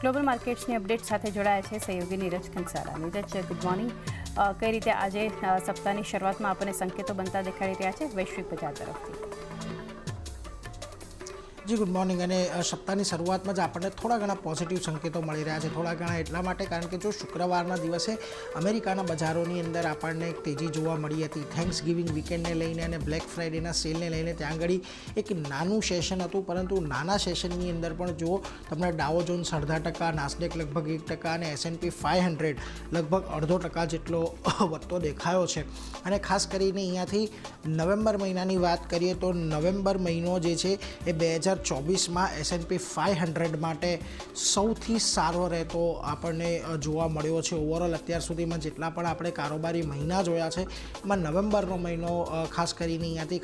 Global માર્કેટ્સની update સાથે જોડાયા છે સહયોગી નીરજ કંસારા। Neeraj, good morning. કઈ રીતે આજે સપ્તાહની શરૂઆતમાં આપણને સંકેતો બનતા દેખાડી રહ્યા છે વૈશ્વિક બજાર તરફથી? જી ગુડ મોર્નિંગ। અને સપ્તાહની શરૂઆતમાં જ આપણને થોડા ઘણા પોઝિટિવ સંકેતો મળી રહ્યા છે। થોડા ઘણા એટલા માટે કારણ કે જો શુક્રવારના દિવસે અમેરિકાના બજારોની અંદર આપણને એક તેજી જોવા મળી હતી થેન્ક્સ ગિવિંગ વીકેન્ડને લઈને અને બ્લેક ફ્રાઇડેના સેલને લઈને। ત્યાં આગળ એક નાનું સેશન હતું, પરંતુ નાના સેશનની અંદર પણ જો તમને ડાઉ જોન્સ 0.5%, નાસ્ડેક લગભગ 1% અને S&P 500 લગભગ 0.5% જેટલો વધતો દેખાયો છે। અને ખાસ કરીને અહીંયાથી નવેમ્બર મહિનાની વાત કરીએ તો નવેમ્બર મહિનો જે છે એ 2024માં S&P 500 માટે સૌથી સારો રહેતો આપણને જોવા મળ્યો છે। ઓવરઓલ અત્યાર સુધીમાં જેટલા પણ આપણે કારોબારી મહિના જોયા છે એમાં નવેમ્બરનો મહિનો ખાસ કરીને અહીંયાથી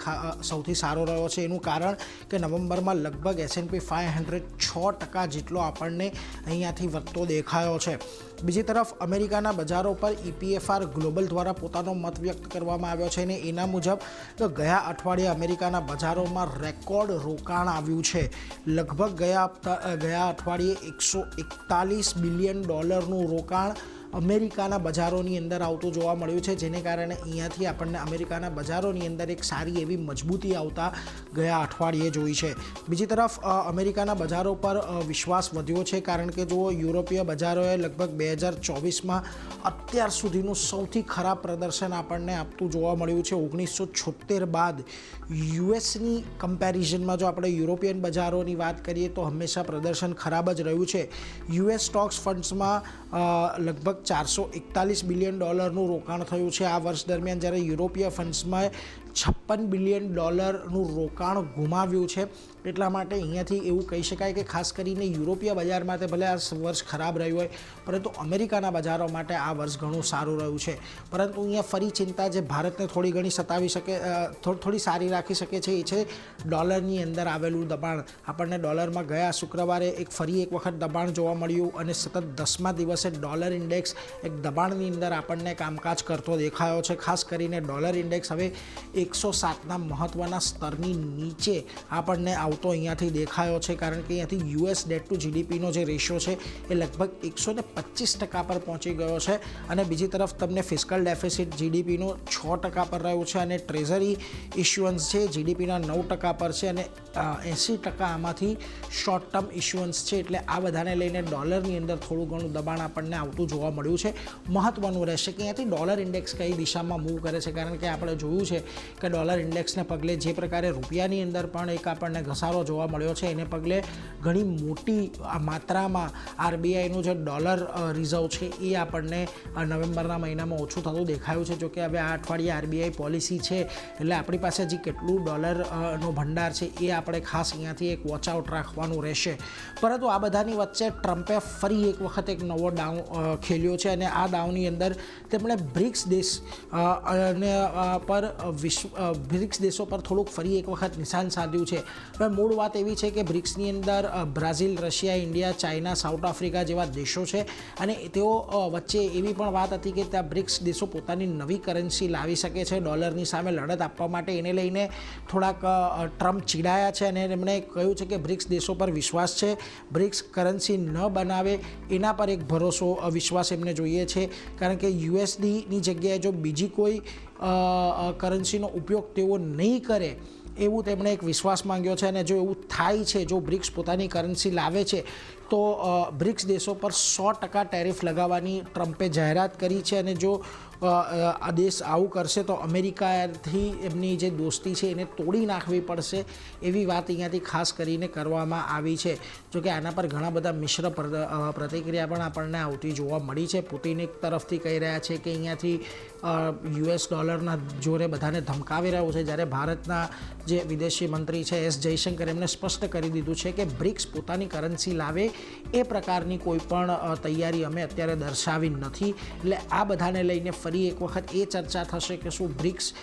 સૌથી સારો રહ્યો છે। એનું કારણ કે નવેમ્બરમાં લગભગ S&P 500 6% જેટલો આપણને અહીંયાથી વધતો દેખાયો છે। બીજી તરફ અમેરિકાના બજારો પર EPFR ગ્લોબલ દ્વારા પોતાનો મત વ્યક્ત કરવામાં આવ્યો છે અને એના મુજબ ગયા અઠવાડિયે અમેરિકાના બજારોમાં રેકોર્ડ રોકાણ આવ્યું છે। લગભગ ગયા અઠવાડિયે $141 બિલિયન રોકાણ અમેરિકાના બજારોની અંદર આવતું જોવા મળ્યું છે, જેને કારણે અહીંયાથી આપણને અમેરિકાના બજારોની અંદર એક સારી એવી મજબૂતી આવતા ગયા અઠવાડિયે જોઈ છે। બીજી તરફ અમેરિકાના બજારો પર વિશ્વાસ વધ્યો છે, કારણ કે જો યુરોપીય બજારોએ લગભગ 2024માં અત્યાર સુધીનું સૌથી ખરાબ પ્રદર્શન આપણને આપતું જોવા મળ્યું છે। 1976 બાદ યુએસની કમ્પેરિઝનમાં જો આપણે યુરોપિયન બજારોની વાત કરીએ તો હંમેશા પ્રદર્શન ખરાબ જ રહ્યું છે। US સ્ટોક્સ ફંડ્સમાં લગભગ $441 બિલિયન રોકાણ થયું છે આ વર્ષ દરમિયાન, જ્યારે યુરોપીય ફંડ્સમાં $56 બિલિયન રોકાણ ગુમાવ્યું છે। એટલા માટે અહીંયાથી એવું કહી શકાય કે ખાસ કરીને યુરોપીય બજાર માટે ભલે આ વર્ષ ખરાબ રહ્યું હોય, પરંતુ અમેરિકાના બજારો માટે આ વર્ષ ઘણું સારું રહ્યું છે। પરંતુ અહીંયા ફરી ચિંતા જે ભારતને થોડી ઘણી સતાવી શકે, થોડી સારી રાખી શકે છે એ છે ડોલરની અંદર આવેલું દબાણ। આપણને ડોલરમાં ગયા શુક્રવારે ફરી એક વખત દબાણ જોવા મળ્યું અને સતત 10મા દિવસે ડોલર ઇન્ડેક્સ એક દબાણની અંદર આપણને કામકાજ કરતો દેખાયો છે। ખાસ કરીને ડોલર ઇન્ડેક્સ હવે 107ના મહત્ત્વના સ્તરની નીચે આપણને આવતો અહીંયાથી દેખાયો છે, કારણ કે અહીંયાથી US ડેટ ટુ GDPનો જે રેશિયો છે એ લગભગ 125% પર પહોંચી ગયો છે। અને બીજી તરફ તમને ફિસ્કલ ડેફિસિટ GDPનો 6% પર રહ્યું છે અને ટ્રેઝરી ઇસ્યુઅન્સ છે GDPના 9% પર છે અને 80% આમાંથી શોર્ટ ટર્મ ઇસ્યુઅન્સ છે। એટલે આ બધાને લઈને ડોલરની અંદર થોડું ઘણું દબાણ આપણને આવતું જોવા મળ્યું છે। મહત્ત્વનું રહેશે કે અહીંયાથી ડોલર ઇન્ડેક્સ કઈ દિશામાં મૂવ કરે છે, કારણ કે આપણે જોયું છે કે ડોલર ઇન્ડેક્સને પગલે જે પ્રકારે રૂપિયાની અંદર પણ એક આપણને ઘસારો જોવા મળ્યો છે, એને પગલે ઘણી મોટી માત્રામાં RBIનું જે ડોલર રિઝર્વ છે એ આપણને નવેમ્બરના મહિનામાં ઓછું થતું દેખાયું છે। જોકે હવે આ અઠવાડિયે RBI પોલિસી છે એટલે આપણી પાસે હજી કેટલું ડોલરનો ભંડાર છે એ આપણે ખાસ અહીંયાથી એક વોચઆઉટ રાખવાનું રહેશે। પરંતુ આ બધાની વચ્ચે ટ્રમ્પે ફરી એક વખત એક નવો દાવ ખેલ્યો છે અને આ દાવની અંદર તેમણે બ્રિક્સ દેશો પર થોડુંક ફરી એક વખત નિશાન સાધ્યું છે। હવે મૂળ વાત એવી છે કે બ્રિક્સની અંદર Brazil, Russia, India, China, south Africa જેવા દેશો છે અને તેઓ વચ્ચે એવી પણ વાત હતી કે ત્યાં બ્રિક્સ દેશો પોતાની નવી કરન્સી લાવી શકે છે ડોલરની સામે લડત આપવા માટે। એને લઈને થોડાક ટ્રમ્પ ચીડાયા છે અને એમણે કહ્યું છે કે બ્રિક્સ દેશો પર વિશ્વાસ છે, બ્રિક્સ કરન્સી ન બનાવે એના પર એક ભરોસો વિશ્વાસ એમને જોઈએ છે, કારણ કે USDની જગ્યાએ જો બીજી કોઈ કરન્સીનો ઉપયોગ તેઓ નહીં કરે એવું તેમણે એક વિશ્વાસ માંગ્યો છે। અને જો એવું થાય છે, જો બ્રિક્સ પોતાની કરન્સી લાવે છે તો બ્રિક્સ દેશો પર 100% ટેરિફ લગાવવાની ટ્રમ્પે જાહેરાત કરી છે। અને જો આ દેશ આવું કરશે તો અમેરિકાથી એમની જે દોસ્તી છે એને તોડી નાખવી પડશે એવી વાત અહીંયાથી ખાસ કરીને કરવામાં આવી છે। જોકે આના પર ઘણા બધા મિશ્ર પ્રતિક્રિયા પણ આપણને આવતી જોવા મળી છે। પુતિન એક તરફથી કહી રહ્યા છે કે અહીંયાથી US ડોલરના જોરે બધાને ધમકાવી રહ્યો છે, જ્યારે ભારતના જે વિદેશી મંત્રી છે S જયશંકર એમને સ્પષ્ટ કરી દીધું છે કે બ્રિક્સ પોતાની કરન્સી લાવે એ પ્રકારની કોઈ પણ તૈયારી અમે અત્યારે દર્શાવી નથી। એટલે આ બધાને લઈને ફરી એક વખત એ ચર્ચા થશે કે શું બ્રિક્સ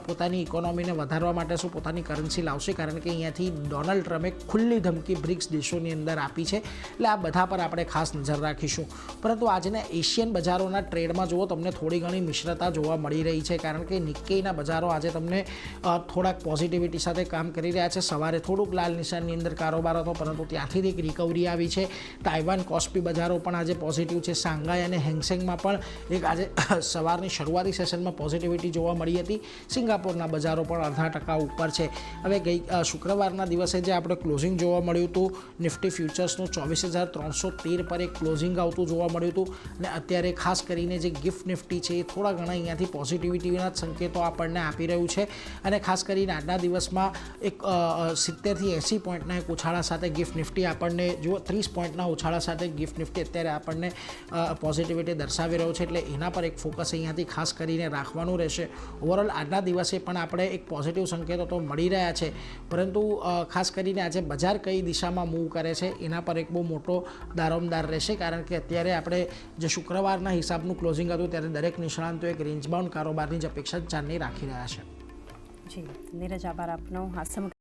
પોતાની ઇકોનોમીને વધારવા માટે શું પોતાની કરન્સી લાવશે, કારણ કે અહીંયાથી ડોનાલ્ડ ટ્રમ્પે ખુલ્લી ધમકી બ્રિક્સ દેશોની અંદર આપી છે। એટલે આ બધા પર આપણે ખાસ નજર રાખીશું। પરંતુ આજના એશિયન બજારોના ટ્રેડમાં જુઓ તમને થોડી ઘણી મિશ્રતા જોવા મળી રહી છે, કારણ કે નિક્કેઈના બજારો આજે તમને થોડાક પોઝિટિવિટી સાથે કામ કરી રહ્યા છે। સવારે થોડુંક લાલ નિશાનની અંદર કારોબાર હતો, પરંતુ ત્યાંથી એક રિકવરી આવી છે તાઇવાન કોસ્પી બજારો પણ આજે પોઝિટિવ છે. શાંઘાઈ અને હેંગસેંગમાં પણ એક આજે સવારની શરૂઆતી સેશનમાં પોઝિટિવિટી જોવા મળી હતી. સિંગાપોરના બજારો પણ 0.5% ઉપર છે. હવે શુક્રવારના દિવસે જે આપણે ક્લોઝિંગ જોવા મળ્યું હતું, નિફ્ટી ફ્યુચર્સનું 24,313 પર એક ક્લોઝિંગ આવતું જોવા મળ્યું હતું. અને અત્યારે ખાસ કરીને જે ગિફ્ટ નિફ્ટી છે એ થોડા ઘણા અહીંયાથી પોઝિટિવિટીના સંકેતો આપણને આપી રહ્યું છે. અને ખાસ કરીને આજના દિવસમાં એક 70 થી 80 પોઈન્ટના એક ઉછાળા સાથે ગિફ્ટ નિફ્ટી આપણને જુઓ 30 પોઈન્ટના ઉછાળા સાથે ગિફ્ટ નિફ્ટી અત્યારે આપણને પોઝિટિવિટી દર્શાવી રહ્યો છે. એટલે એના પર એક ફોકસ અહીંયાથી ખાસ કરીને રાખવાનું રહેશે. ઓવરઓલ આજના દિવસે પણ આપણે એક પોઝિટિવ સંકેતો તો મળી રહ્યા છે, પરંતુ ખાસ કરીને આજે બજાર કઈ દિશામાં મૂવ કરે છે એના પર એક બહુ મોટો દારોમદાર રહેશે. કારણ કે અત્યારે આપણે જે શુક્રવારના હિસાબનું ક્લોઝિંગ હતું ત્યારે દરેક નિષ્ણાંતો એક રેન્જ બાઉન્ડ કારોબારની જ અપેક્ષા ચારની રાખી રહ્યા છે. જી નીરજ, આભાર આપનો. આ સમગ્ર